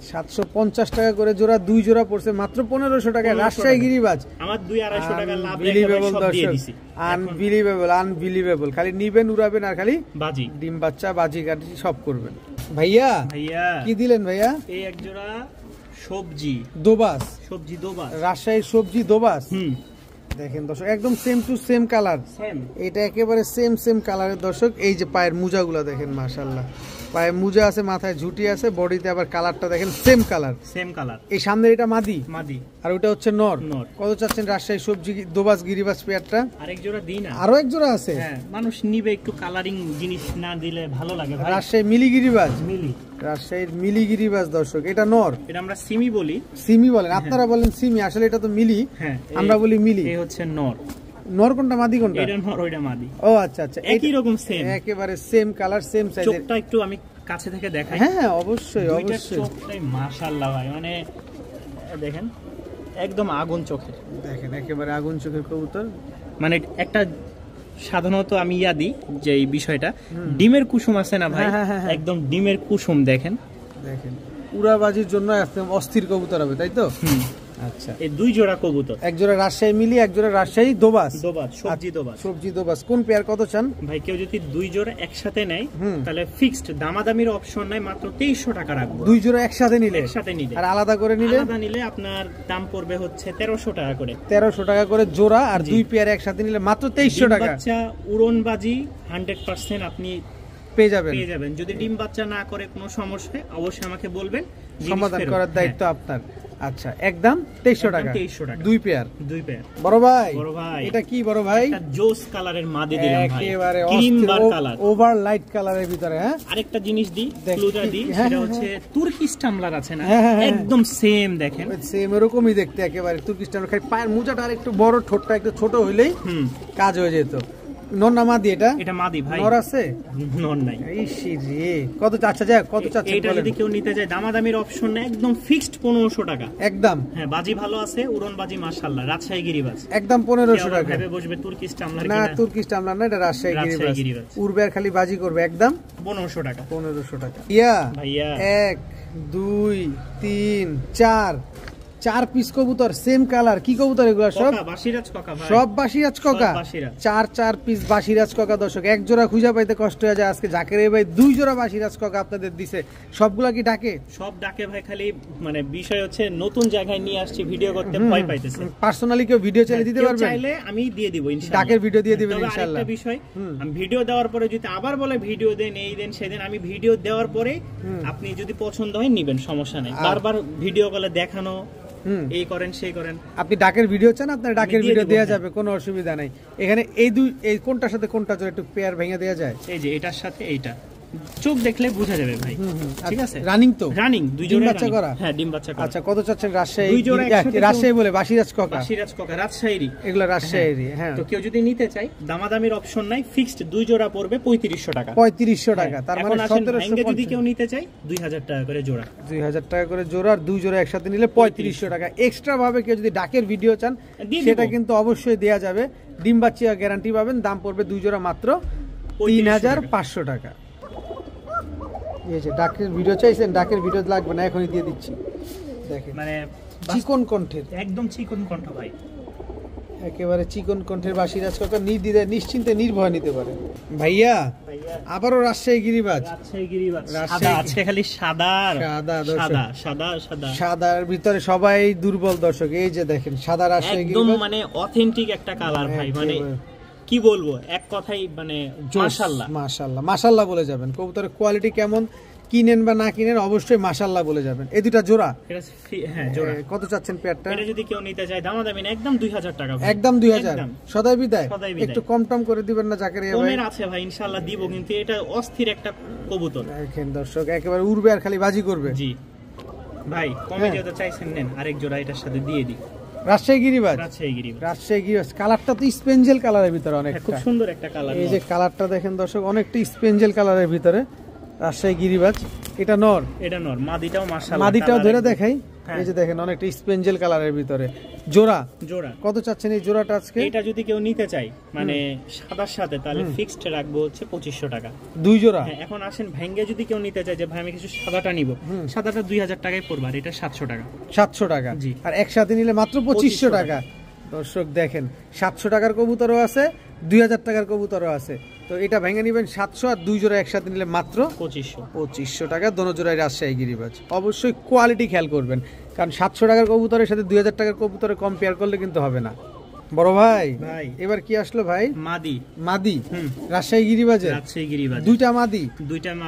750 টাকা করে জোড়া, 2 জোড়া পড়ছে মাত্র 1500 টাকা রাজশাহী গিরিবাজ। আমার 2-250 টাকা লাভ রেখে সব দিয়ে দিছি। Unbelievable, unbelievable. খালি নিবেন, উড়াবেন আর খালি বাজি, ডিম বাচ্চা, বাজি কাটি সব করবেন। ভাইয়া ভাইয়া কি দিলেন ভাইয়া? এই এক জোড়া সবজি দোবাস, সবজি দোবাস, রাজশাহীর সবজি দোবাস। দেখেন দর্শক একদম সেম টু সেম কালার, এটা একেবারে সেম সেম কালারের। দর্শক এই যে পায়ের মুজাগুলো দেখেন, মাশাআল্লাহ, পায়ে মুজা আছে, মাথায় ঝুটি আছে, বডিতে আবার কালারটা দেখেন সেম কালার, সেম কালার। এই সামনের এটা মাদি, মাদি, আর ওটা হচ্ছে নর। কত চাচ্ছেন রাজশাহী সবজি দোবাস গিরিবাজ পেয়ারটা? আরেক জোড়া দিই না, আরো এক জোড়া আছে। হ্যাঁ, মানুষ নিবে, একটু কালারিং জিনিস না দিলে ভালো লাগে ভাই। রাজশাহী মিলি গিরিবাজ, মিলি, রাজশাহীর মিলি গিরিবাজ। দর্শক এটা নর, এটা আমরা সিমি বলি, সিমি বলেন আপনারা, বলেন সিমি, আসলে এটা তো মিলি, আমরা বলি মিলি। এই হচ্ছে নর। নর কোনটা, মাদি কোনটা? এটা নর, ওইটা মাদি। ও আচ্ছা আচ্ছা, একই রকম সেম, একেবারে সেম কালার, সেম সাইজের। চোখটা একটু আমি কাছে থেকে দেখাই। হ্যাঁ অবশ্যই অবশ্যই, চোখটাই মাশাআল্লাহ ভাই, মানে দেখেন একদম আগুন চোখের। দেখেন একেবারে আগুন চোখের কবুতর। মানে একটা সাধারণত আমি দিই যে এই বিষয়টা, ডিমের কুসুম আছে না ভাই, একদম ডিমের কুসুম। দেখেন দেখেন উড়াবাজির জন্য একদম অস্থির কবুতর হবে, তাই তো? আচ্ছা, এই 2 জোড়া কবুতর, এক জোড়া রাজশাহী মিলি, এক জোড়া রাজশাহী দোবাস। দোবাস সবজি দোবাস, সবজি দোবাস। কোন পেয়ার কত চান ভাই? কেউ যদি 2 জোড়া একসাথে নেয় তাহলে ফিক্সড, দামাদামির অপশন নাই, মাত্র 2300 টাকা রাখবো। 2 জোড়া একসাথে নিলে, একসাথে নিলে, আর আলাদা করে নিলে, আলাদা নিলে আপনার দাম পড়বে হচ্ছে 1300 টাকা করে। 1300 টাকা করে জোড়া, আর 2 পেয়ার একসাথে নিলে মাত্র 2300 টাকা। বাচ্চা উড়নবাজি 100% আপনি পেয়ে যাবেন, পেয়ে যাবেন। যদি ডিম বাচ্চা না করে কোনো সমস্যা, অবশ্যই আমাকে বলবেন, সমাধান করার দায়িত্ব আপনার। আচ্ছা একদম 2300 টাকা, 2300 টাকা, দুই পেয়ার। বড় ভাই এটা কি বড় ভাই? একটা জোস কালারের মাদি দিলাম ভাই, একেবারে ক্রিম বার কালার, ওভার লাইট কালারের ভিতরে। হ্যাঁ আরেকটা জিনিস দি, ক্লুটা দি, সেটা হচ্ছে তুর্কিশ টামলার আছে না, একদম সেম দেখেন, সেম এরকমই দেখতে একেবারে তুর্কিশ টামলার, খালি পায়ের মোজাটা আর একটু বড়, ঠোঁটটা একটু ছোট হইলেই কাজ হয়ে যেত। নর না মাদি? এটা মাদি ভাই। নর আছে? নর নাই। ইসি রে, কত চাচ্ছা যায়? কত চাচ্ছেন? এটা যদি কেউ নিতে যায় দামাদামির অপশন না, একদম ফিক্সড 1500 টাকা একদম। হ্যাঁ বাজি ভালো আছে, উড়ন বাজি মাশাআল্লাহ, রাজশাহী গিরিবাজ একদম 1500 টাকা। ভাবে বসবে তুর্কিশ টামলার কিনা? না তুর্কিশ টামলার না, এটা রাজশাহী গিরিবাজ। উড়বে আর খালি বাজি করবে, একদম 1500 টাকা। 1500 টাকা ভাইয়া। 1 2 3 4 4 পিস কবুতর, সেম কালার। কি কবুতর এগুলো? সব বাসিরাজ কোকা ভাই, সব বাসিরাজ কোকা। 4 পিস বাসিরাজ কোকা। দর্শক এক জোড়া খুঁজে পাইতে কষ্ট হয়ে যায়, আজকে জাকের ভাই 2 জোড়া বাসিরাজ কোকা আপনাদের দিছে। সবগুলা কি ডাকে? সব ডাকে ভাই, খালি মানে বিষয় হচ্ছে নতুন জায়গায় নিয়ে আসছি, ভিডিও করতে ভয় পাইতেছে। পার্সোনালি কেউ ভিডিও চাইলে দিতে পারবে? চাইলে আমি দিয়ে দিব ইনশাআল্লাহ, ডাকের ভিডিও দিয়ে দিবেন ইনশাআল্লাহ। একটা বিষয়, আমি ভিডিও দেওয়ার পরে যদি আবার বলে ভিডিও দেন, এই দেন সেদিন, আমি ভিডিও দেওয়ার পরে আপনি যদি পছন্দ হয় নিবেন, সমস্যা নাই। বারবার ভিডিও কলে দেখানো, এই করেন সেই করেন। আপনি ডাকের ভিডিও চান, আপনার ডাকের ভিডিও দেয়া যাবে, কোনো অসুবিধা নাই। এখানে এই কোনটার সাথে কোনটা একটু পেয়ার ভেঙে দেয়া যায়? এই যে এটার সাথে এইটা, চোখ দেখলে বোঝা যাবে ভাই। ঠিক আছে, রানিং তো? রানিং, দুই জোড়া বাচ্চা করা। হ্যাঁ ডিম বাচ্চা করা। আচ্ছা কত চাচ্ছেন? রাজশাহী, দুই জোড়া রাজশাহী বলে বাসিরাজ কোকা, রাজশাহী, এগুলা রাজশাহী। হ্যাঁ তো কেউ যদি নিতে চায় দামাদামির অপশন নাই, ফিক্সড 2 জোড়া পড়বে 3500 টাকা। 3500 টাকা, তার মানে 1700। যদি কেউ নিতে চায় 2000 টাকা করে জোড়া, 2000 টাকা করে জোড়া, আর 2 জোড়া একসাথে নিলে 3500 টাকা। এক্সট্রা ভাবে কেউ যদি ডাকের ভিডিও চান সেটা কিন্তু অবশ্যই দেয়া যাবে, ডিম বাচ্চা গ্যারান্টি পাবেন। দাম পড়বে 2 জোড়া মাত্র 3500 টাকা। এই যে ডাকের ভিডিও চাইছেন, ডাকের ভিডিও লাগবে না, এখনই দিয়ে দিচ্ছি। দেখেন মানে চিকন কণ্ঠের, একদম চিকন কণ্ঠ ভাই, একেবারে চিকন কণ্ঠের বাসিরাজ কোকা, নির্দ্বিধায় নিশ্চিন্তে নির্ভয় নিতে পারে। ভাইয়া আবারও রাজশাহী গিরিবাজ, সাদা আজকে খালি সাদা সাদা সাদা সাদা, সাদার ভিতরে সবাই দুর্বল দর্শক। এই যে দেখেন সাদা রাজশাহী গিরিবাজ, একদম মানে অথেন্টিক একটা কালার ভাই, মানে কি বলবো, এক কথাই মানে মাশাআল্লাহ মাশাআল্লাহ মাশাআল্লাহ বলে যাবেন। কবুতরের কোয়ালিটি কেমন, কিনেন বা না কিনেন অবশ্যই মাশাআল্লাহ বলে যাবেন। এই দুটো জোড়া, হ্যাঁ জোড়া। কত চাচ্ছেন পেয়ারটা? এটা যদি কেউ নিতে চায় দামাদামি না, একদম 2000 টাকা, একদম 2000। সদাই বিদায়, একটু কম টম করে দিবেন না জাকারিয়া ভাই? কমের আছে ভাই, ইনশাআল্লাহ দিব, কিন্তু এটা অস্থির একটা কবুতর। দেখেন দর্শক একেবারে উড়বে আর খালি বাজি করবে। জি ভাই, কমে যেটা চাইছেন নেন, আরেক জোড়া এটার সাথে দিয়ে দিই। রাজশাহী গিরিবাজ, রাজশাহী গিরিবাজ। কালারটা তো স্পেঞ্জেল কালারের ভিতরে, অনেক খুব সুন্দর একটা কালার। এই যে কালারটা দেখেন দর্শক, অনেকটা স্পেঞ্জেল কালারের ভিতরে রাজশাহী গিরিবাজ। এটা নর, এটা নর। মাদিটাও মাশাআল্লাহ, মাদিটাও ধরে দেখাই। এই যে দেখেন অনেকটা স্পেঞ্জেল কালারের ভিতরে জোড়া। কত চাচ্ছেন এই জোড়াটা আজকে? এটা যদি কেউ নিতে চায় মানে সাদার সাথে, তাহলে ফিক্সড রাখবো হচ্ছে 2500 টাকা, 2 জোড়া। এখন আসেন ভাঙ্গে যদি কেউ নিতে চায় যে ভাই আমি কিছু সাদাটা নিব, সাদাটা 2000 টাকায় পড়বে, আর এটা 700 টাকা। 700 টাকা, আর একসাথে নিলে মাত্র 2500 টাকা। দর্শক দেখেন 700 টাকার কবুতরও আছে, 2000 টাকার কবুতরও আছে। তো এটা ভেঙে নেবেন 700, আর 2 জোড়া একসাথে নিলে মাত্র 2500 টাকা। দোনো জোড়ায় রাজশাহী গিরিবাজ। অবশ্যই কোয়ালিটি খেয়াল করবেন, কারণ 700 টাকার কবুতরের সাথে 2000 টাকার কবুতরে কম্পেয়ার করলে কিন্তু হবে না। বড় ভাই এবার কি আসলো ভাই? মাদি, মাদি রাজশাহী গিরিবাজে, রাজশাহী গিরিবাজ। দুইটা মাদি,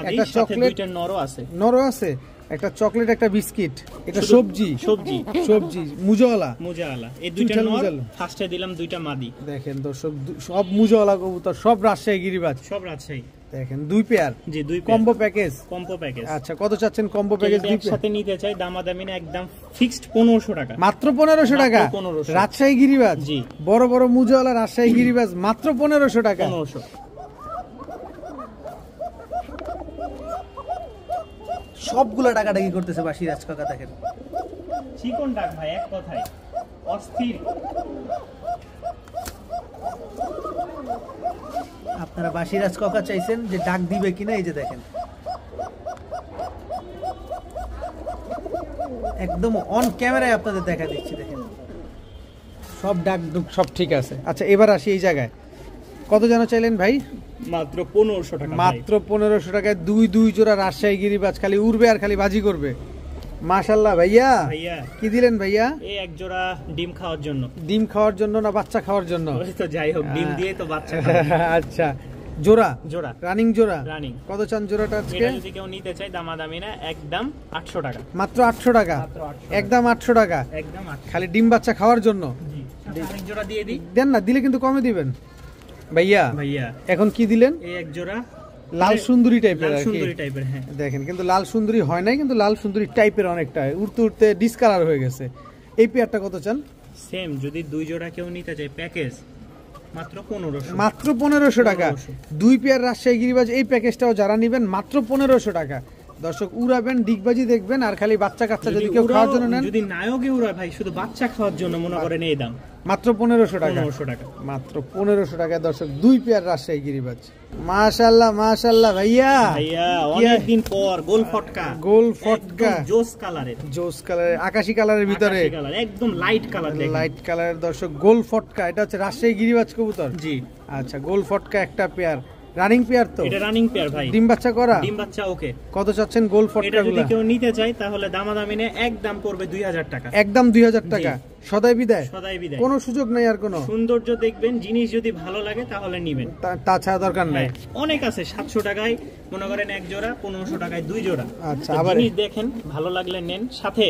একটা চকলেট, দুইটা নরও আছে, নরও আছে। একটা চকলেট, একটা বিস্কিট, এটা সবজি সবজি সবজি মুজাওয়ালা, মুজাওয়ালা। এই দুইটা নর, ফার্স্টে দিলাম দুইটা মাদি। দেখেন দর্শক সব মুজাওয়ালা কবুতর, সব রাজশাহী গিরিবাজ, সব রাজশাহী। দেখেন 2 পেয়ার, জি 2 pair, combo package, combo package. আচ্ছা কত চাচ্ছেন কম্বো প্যাকেজ? একসাথে নিতে চাই দামাদামি না, একদম ফিক্সড 1500 টাকা, মাত্র 1500 টাকা। রাজশাহী গিরিবাজ, জি বড় বড় মুজাওয়ালা রাজশাহী গিরিবাজ, মাত্র 1500 টাকা। 1500। সবগুলা টাকাটাকি করতেছে বাসিরাজ কাকা। দেখেন চিকন ডাক ভাই, এক কথায় অস্থির। আপনারা বাসিরাজ কাকা চাইছেন যে ডাক দিবে কিনা, এই যে দেখেন একদম অন ক্যামেরায় আপনাদের দেখা দিচ্ছি। দেখেন সব ডাক সব ঠিক আছে। আচ্ছা এবার আসি এই জায়গায়, কত যেন চাইলেন ভাই? মাত্র 1500 টাকা। মাত্র 1500 টাকায় 2 জোড়া রাজশাহী গিরিবাজ, খালি উড়বে আর খালি বাজি করবে। মাশাআল্লাহ ভাইয়া, কি দিলেন ভাইয়া? এই এক জোড়া ডিম খাওয়ার জন্য। ডিম খাওয়ার জন্য না বাচ্চা খাওয়ার জন্য? ওই তো যাই হোক, ডিম দিয়ে তো বাচ্চা খাওয়া। আচ্ছা জোড়া জোড়া রানিং জোড়া রানিং। কত চান জোড়াটা আজকে? এটা যদি কেউ নিতে চায় দামাদামি না, একদম 800 টাকা। মাত্র 800 টাকা, একদম 800 টাকা, একদম 800। খালি ডিম বাচ্চা খাওয়ার জন্য। জি, আরেক জোড়া দিয়ে দিই। দেন না, দিলে কিন্তু কমে দিবেন ভাইয়া। ভাইয়া এখন কি দিলেন? এই এক জোড়া লাল সুন্দরী টাইপের, লাল সুন্দরী টাইপের। হ্যাঁ দেখেন, কিন্তু লাল সুন্দরী হয় নাই, কিন্তু লাল সুন্দরী টাইপের অনেকটা উড়তে উড়তে ডিসকালার হয়ে গেছে। এই পেয়ারটা কত চান? সেম, যদি দুই জোড়া কেউ নিতে চায় প্যাকেজ মাত্র 1500। মাত্র 1500 টাকা। 2 পেয়ার রাজশাহী গিরিবাজ এই প্যাকেজটাও যারা নেবেন মাত্র 1500 টাকা। দর্শক উড়াবেন, ডিগবাজি দেখবেন, আর খালি বাচ্চা কাচ্চা যদি কেউ খাওয়ার জন্য নেন, যদি নায়কে উড়ায় ভাই, শুধু বাচ্চা খাওয়ার জন্য মনে করেন এই দাম মাত্র 1500 টাকা। 1500 টাকা, মাত্র 1500 টাকা। দর্শক 2 পেয়ার রাজশাহী গিরিবাজ। মাশাআল্লাহ মাশাআল্লাহ ভাইয়া, ভাইয়া অনেকদিন পর গোল ফটকা, গোল ফটকা জোস কালারের, জোস কালারের, আকাশী কালারের ভিতরে, একদম লাইট কালার, লাইট কালারের। দর্শক গোল ফটকা, এটা হচ্ছে রাজশাহী গিরিবাজ কবুতর। জি আচ্ছা, গোল ফটকা একটা পেয়ার, রানিং পেয়ার তো? এটা রানিং পেয়ার ভাই, ডিম বাচ্চা করা? ডিম বাচ্চা ওকে। কত চাচ্ছেন গোল ফটকা? যদি কেউ নিতে চায় তাহলে দামাদামি নিয়ে একদম পড়বে 2000 টাকা, একদম 2000 টাকা। সদাই বিদায়, সদাই বিদায়, কোনো সুযোগ নাই আর কোনো? সৌন্দর্য দেখবেন, জিনিস যদি ভালো লাগে তাহলে নিবেন, তাছাড়া দরকার নাই। অনেক আছে 700 টাকায় মনে করেন এক জোড়া, 1500 টাকায় 2 জোড়া। আচ্ছা, আবার জিনিস দেখেন ভালো লাগলে নেন। সাথে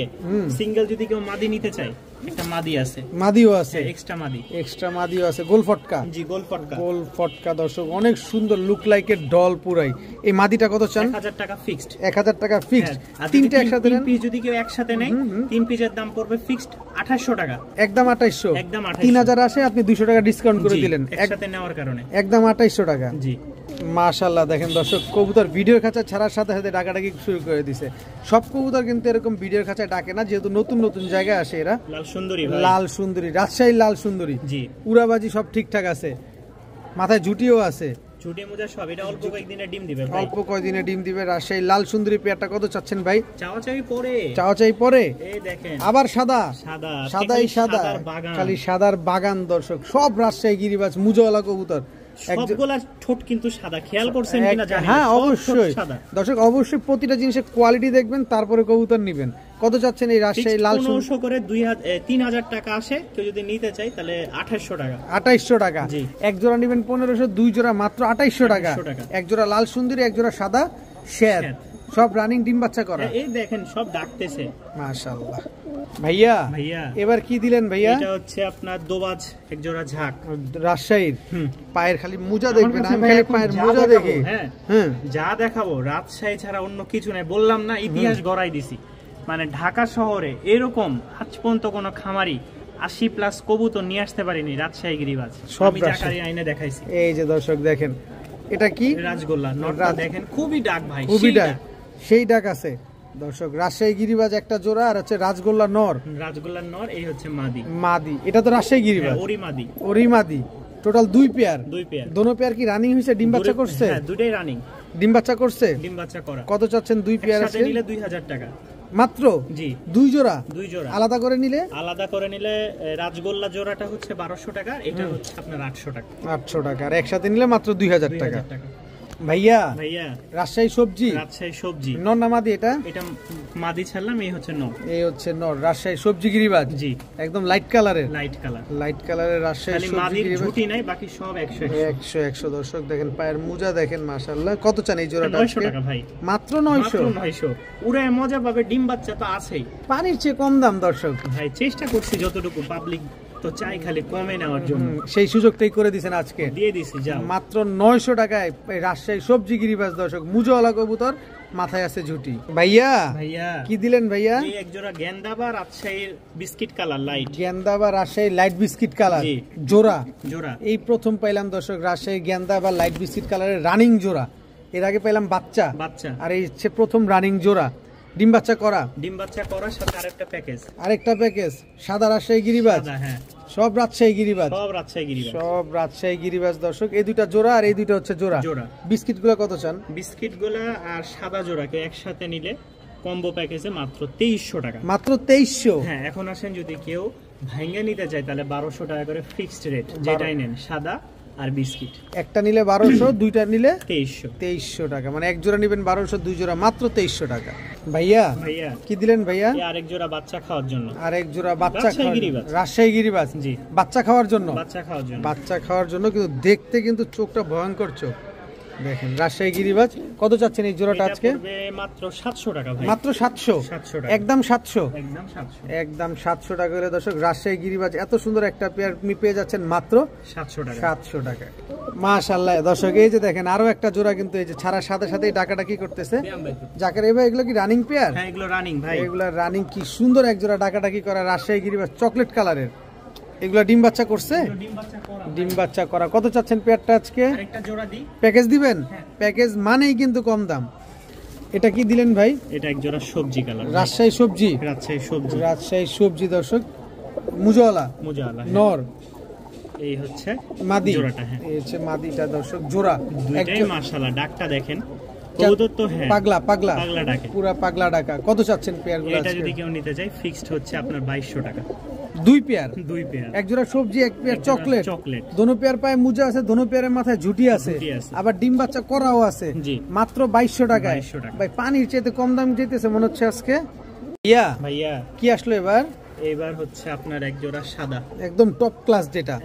সিঙ্গেল যদি কেউ মাদি নিতে চায়, একটা মাদি আছে, মাদিও আছে, এক্সট্রা মাদি, এক্সট্রা মাদিও আছে। গোল ফটকা? জি গোল ফটকা, গোল ফটকা। দর্শক অনেক সুন্দর, লুক লাইক এর ডল পুরাই। এই মাদিটা কত চান? 1000 টাকা ফিক্সড। 1000 টাকা ফিক্সড। আর তিনটা একসাথে নেন, 3 পিস যদি কেউ একসাথে নেয়, 3 পিসের দাম পড়বে ফিক্সড 2800 টাকা, একদম 2800। একদম 3000 আসে, আপনি 200 টাকা ডিসকাউন্ট করে দিলেন একসাথে নেওয়ার কারণে, একদম 2800 টাকা। জি মাশাআল্লাহ। দেখেন দর্শক, কবুতর ভিডিওর খাঁচা ছাড়ার সাথে সাথে ডাকাডাকি শুরু করে দিছে। সব কবুতর কিন্তু এরকম ভিডিওর খাঁচায় ডাকে না, যেহেতু নতুন নতুন জায়গায় আসে এরা। লাল সুন্দরী ভাই, লাল সুন্দরী, রাজশাহীর লাল সুন্দরী। জি, উড়াবাজি সব ঠিকঠাক আছে, মাথায় ঝুটিও আছে, ছুটি মুজা সব। এটা অল্প কয়েকদিনে ডিম দিবে ভাই, অল্প কয়দিনে ডিম দিবে। রাজশাহী লাল সুন্দরী পেয়ারটা কত চাচ্ছেন ভাই? চাওয়া চাই পরে, চাওয়া চাই পরে। এই দেখেন আবার সাদা, সাদা, সাদাই সাদা, খালি সাদার বাগান। দর্শক সব রাজশাহী গিরিবাজ মুজওয়ালা কবুতর, সবগুলা ঠোঁট কিন্তু সাদা, খেয়াল করছেন কিনা জানি না। হ্যাঁ অবশ্যই দর্শক, অবশ্যই প্রতিটা জিনিসের কোয়ালিটি দেখবেন, তারপরে কবুতর নেবেন। কত চাচ্ছেন এই রাজশাহী লাল? 1500 করে 3000 টাকা আসে। কেউ যদি নিতে চাই তাহলে 2800 টাকা, 2800 টাকা। এক জোড়া নেবেন 1500, 2 জোড়া মাত্র 2800 টাকা। এক জোড়া লাল সুন্দরী, এক জোড়া সাদা শের, সব রানিং ডিম বাচ্চা করা। এই দেখেন সব ডাকতেছে, মাশাআল্লাহ। ভাইয়া ভাইয়া এবার কি দিলেন ভাইয়া? এটা হচ্ছে আপনার দোবাজ এক জোড়া ঝাক, রাজশাহীর। পায়ের খালি মোজা দেখবেন, আমি খালি পায়ের মোজা দেখি। হ্যাঁ যা দেখাবো রাজশাহী ছাড়া অন্য কিছু নাই। বললাম না, ইতিহাস গড়াই দিছি। মানে ঢাকা শহরে এরকম আজ পর্যন্ত কোনো খামারি 80+ কবুতর নিয়ে আসতে পারিনি রাজশাহী গিরিবাজ, আমি জাকারিয়া আইনে দেখাইছি। এই যে দর্শক দেখেন, এটা কি রাজগোল্লা নটটা দেখেন, খুবই ডাক ভাই, খুবই ডাক, সেই ডাক আছে। দর্শক রাজশাহী গিরিবাজ একটা জোড়া, আর হচ্ছে রাজগোল্লা নর, রাজগোল্লা নর। এই হচ্ছে মাদি, মাদি। এটা তো রাজশাহী গিরিবাজ, ওরি মাদি, ওরি মাদি। Total 2 pair, 2 pair. দোনো পেয়ার কি রানিং হইছে? ডিম বাচ্চা করছে? হ্যাঁ দুটোই রানিং, ডিম বাচ্চা করছে, ডিম বাচ্চা করা। কত চাচ্ছেন 2 পেয়ার আছে? নিলে 2000 টাকা মাত্র। জি 2 জোড়া, 2 জোড়া। আলাদা করে নিলে? আলাদা করে নিলে রাজগোল্লা জোড়াটা হচ্ছে 1200 টাকা, এটা হচ্ছে আপনার 800 টাকা। 800 টাকা। আর একসাথে নিলে মাত্র 2000 টাকা। ভাইয়া ভাইয়া রাজশাহী সবজি, রাজশাহী সবজি নর না মাদি? এটা এটা মাদি ছাড়লাম, এই হচ্ছে নর, এই হচ্ছে নর। রাজশাহী সবজি গিরিবাজ, জি একদম লাইট কালারের, লাইট কালার, লাইট কালারের রাজশাহী সবজি গিরিবাজ। ঝুটি নাই, বাকি সব 100 100। দর্শক দেখেন পায়ের মোজা দেখেন, মাশাআল্লাহ। কত চান এই জোড়াটা? 900 টাকা ভাই, মাত্র 900। উড়ায় মজা পাবে, ডিম বাচ্চা তো আছেই, পানির চেয়ে কম দাম। দর্শক ভাই চেষ্টা করছি যতটুকু, পাবলিক তো চাই খালি কমে নেওয়ার জন্য, সেই সুযোগটাই করে দিয়েছেন আজকে, দিয়ে দিছি। যা মাত্র 900 টাকায় রাজশাহী সবজি গিরিবাজ। দর্শক মুজওয়ালা কবুতর, মাথায় আছে ঝুটি। ভাইয়া ভাইয়া কি দিলেন ভাইয়া? এই এক জোড়া গেন্দা বা রাজশাহীর বিস্কিট কালার লাইট, গেন্দা বা রাজশাহী লাইট বিস্কিট কালার জোড়া, জোড়া এই প্রথম পাইলাম দর্শক রাজশাহী গেন্দা বা লাইট বিস্কিট কালারের রানিং জোড়া। এর আগে পাইলাম বাচ্চা, আর এই হচ্ছে প্রথম রানিং জোড়া। ডিম বাচ্চা করা, ডিম বাচ্চা করার সাথে আরেকটা প্যাকেজ সাদা রাজশাহী গিরিবাজ। হ্যাঁ সব রাজশাহী গিরিবাজ, সব রাজশাহী গিরিবাজ, সব রাজশাহী গিরিবাজ। দর্শক এই দুইটা জোড়া, আর এই দুইটা হচ্ছে জোড়া। বিস্কিট গুলা কত চান? বিস্কিট গুলা আর সাদা জোড়াকে একসাথে নিলে কম্বো প্যাকেজে মাত্র 2300 টাকা, মাত্র 2300। হ্যাঁ এখন আসেন, যদি কেউ ভাঙ্গে নিতে চায় তাহলে 1200 টাকা করে ফিক্সড রেট, যেটাই নেন সাদা আর বিস্কিট। একটা নিলে 1200, দুইটা নিলে 2300 টাকা। মানে এক জোড়া নিবেন 1200, 2 জোড়া মাত্র 2300 টাকা। ভাইয়া কি দিলেন ভাইয়া? আরেক জোড়া বাচ্চা খাওয়ার জন্য, আরেক জোড়া বাচ্চা রাজশাহী গিরিবাজ, জি বাচ্চা খাওয়ার জন্য, বাচ্চা খাওয়ার জন্য, বাচ্চা খাওয়ার জন্য। কিন্তু দেখতে কিন্তু চোখটা ভয়ঙ্কর চোখ, দেখেন রাজশাহী গিরিবাজ কত চাচ্ছেন এই জোড়াটা আজকে? মাত্র 700 টাকা ভাই। মাত্র 700 টাকা, একদম 700, একদম 700 টাকা হলে দর্শক রাজশাহী গিরিবাজ এত সুন্দর একটা পেয়ার আপনি পেয়ে যাচ্ছেন মাত্র 700 টাকা। 700 টাকা মাশাআল্লাহ। দর্শক এই যে দেখেন আরো একটা জোড়া কিন্তু এই যে ছাড়ার সাথে সাথেই ডাকাটা কি করতেছে জাকারিয়া ভাই, এগুলো কি রানিং পেয়ার? হ্যাঁ এগুলো রানিং ভাই, এগুলো রানিং। কি সুন্দর এক জোড়া ডাকাটা কি করা রাজশাহী গিরিবাজ চকলেট কালারের, এগুলা ডিম বাচ্চা করছে, ডিম বাচ্চা করা। কত চাচ্ছেন পেয়ারটা আজকে? আরেকটা জোড়া দিই, প্যাকেজ দিবেন? প্যাকেজ মানেই কিন্তু কম দাম। এটা কি দিলেন ভাই? এটা এক জোড়া সবজি কালার, রাজশাহী সবজি, রাজশাহী সবজি, রাজশাহী সবজি দর্শক, মুজাওয়ালা নর, এই হচ্ছে মাদি জোড়াটা। হ্যাঁ এই হচ্ছে মাদিটা দর্শক, জোড়া দুইটাই মাশাআল্লাহ। ডাকটা দেখেন কবুতর তো হ্যাঁ পাগলা পাগলা পাগলা ডাকে, পুরা পাগলা ডাকা। কত চাচ্ছেন পেয়ারগুলো? এটা যদি কেউ নিতে চায় ফিক্সড হচ্ছে আপনার 2200 টাকা। দুই পেয়ার, এক জোড়া সবজি, এক পেয়ার চকলেট। দোনো পেয়ার পায়ে মুজা আছে, দোনো পেয়ারের মাথায় ঝুটি আছে, আবার ডিম বাচ্চা করাও আছে, মাত্র 2200 টাকায়। ভাই পানির চাইতে কম দাম যেতেছে মনে হচ্ছে আজকে। ভাইয়া কি আসলো এবার? এবার হচ্ছে আপনার এক জোড়া সাদা, একদম টপ ক্লাস, যেটা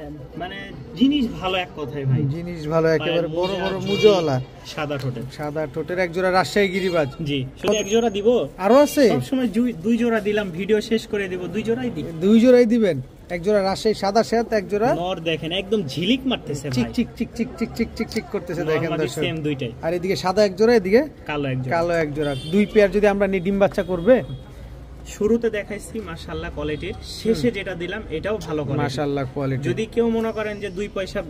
মানে জিনিস ভালো, এক কথায় ভাই জিনিস ভালো, একেবারে বড় বড় মুজোওয়ালা সাদা ঠোঁটের, সাদা ঠোঁটের এক জোড়া রাজশাহী গিরিবাজ। জি শুধু এক জোড়া দিব? আরো আছে, সব সময় দুই জোড়া দিলাম, ভিডিও শেষ করে দিব, দুই জোড়াই দিব। দুই জোড়াই দিবেন? এক জোড়া রাজশাহী সাদা শ্বেত, এক জোড়া নর দেখেন একদম ঝিলিক মারতেছে ভাই, চিক চিক চিক চিক চিক চিক চিক চিক করতেছে দেখেন দর্শক। সেম দুইটাই, আর এদিকে সাদা এক জোড়া, এদিকে কালো এক জোড়া। দুই পেয়ার যদি আমরা নি ডিম বাচ্চা করবে? শুরুতে দেখাইছি মাশাআল্লাহ কোয়ালিটির, শেষে যেটা দিলাম এটাও ভালো কোয়ালিটি, মাশাআল্লাহ কোয়ালিটি। যদি কেউ মনে করেন যে 2 পয়সা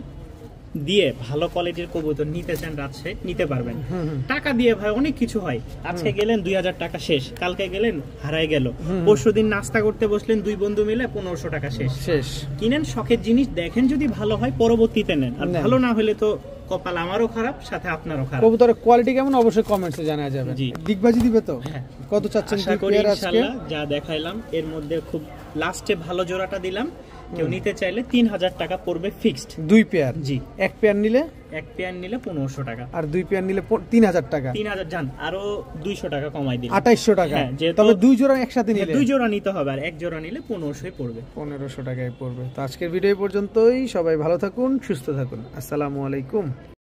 দিয়ে ভালো কোয়ালিটির কবুতর নিতে চান রাজশাহী, নিতে পারবেন। টাকা দিয়ে ভাই অনেক কিছু হয়, আজকে গেলেন 2000 টাকা শেষ, কালকে গেলেন হারাই গেল, পরশুদিন নাস্তা করতে বসলেন 2 বন্ধু মিলে 1500 টাকা শেষ। কিনেন শখের জিনিস, দেখেন যদি ভালো হয় পরবর্তীতে নেন, আর ভালো না হলে তো কপাল আমারও খারাপ, সাথে আপনারও খারাপ। কবুতরের কোয়ালিটি কেমন অবশ্যই কমেন্টসে জানা যাবে। দিগবাজি দিবে তো? কত চাচ্ছেন? আশা করি ইনশাআল্লাহ যা দেখাইলাম এর মধ্যে খুব লাস্টে ভালো জোড়াটা দিলাম, কেউ নিতে চাইলে 3000 টাকা পড়বে ফিক্সড। দুই পেয়ার? জি। এক পেয়ার নিলে? এক পেয়ার নিলে 1500 টাকা, আর দুই পেয়ার নিলে 3000 টাকা। 3000 জান, আরো 200 টাকা কমাই দিন, 2800 টাকা। তবে দুই জোড়া একসাথে নিলে? দুই জোড়া নিতে হবে, আর এক জোড়া নিলে 1500 পড়বে, 1500 টাকায় পড়বে। তো আজকের ভিডিও পর্যন্তই, সবাই ভালো থাকুন, সুস্থ থাকুন, আসসালামু আলাইকুম।